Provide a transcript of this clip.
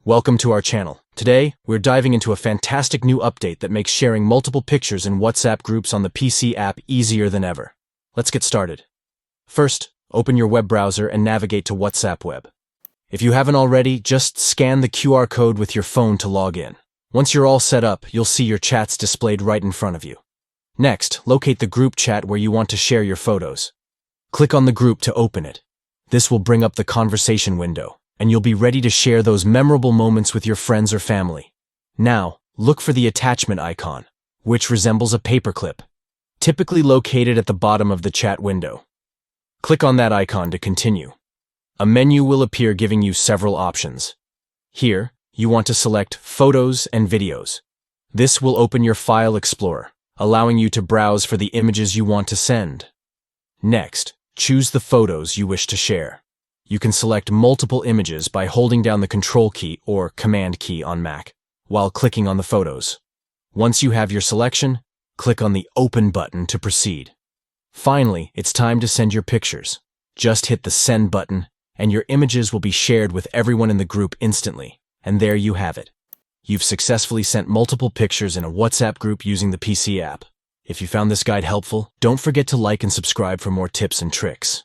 Welcome to our channel. Today, we're diving into a fantastic new update that makes sharing multiple pictures in WhatsApp groups on the PC app easier than ever. Let's get started. First, open your web browser and navigate to WhatsApp Web. If you haven't already, just scan the QR code with your phone to log in. Once you're all set up, you'll see your chats displayed right in front of you. Next, locate the group chat where you want to share your photos. Click on the group to open it. This will bring up the conversation window, and you'll be ready to share those memorable moments with your friends or family. Now, look for the attachment icon, which resembles a paperclip, typically located at the bottom of the chat window. Click on that icon to continue. A menu will appear giving you several options. Here, you want to select Photos and Videos. This will open your File Explorer, allowing you to browse for the images you want to send. Next, choose the photos you wish to share. You can select multiple images by holding down the Control key or Command key on Mac while clicking on the photos. Once you have your selection, click on the Open button to proceed. Finally, it's time to send your pictures. Just hit the Send button, and your images will be shared with everyone in the group instantly. And there you have it. You've successfully sent multiple pictures in a WhatsApp group using the PC app. If you found this guide helpful, don't forget to like and subscribe for more tips and tricks.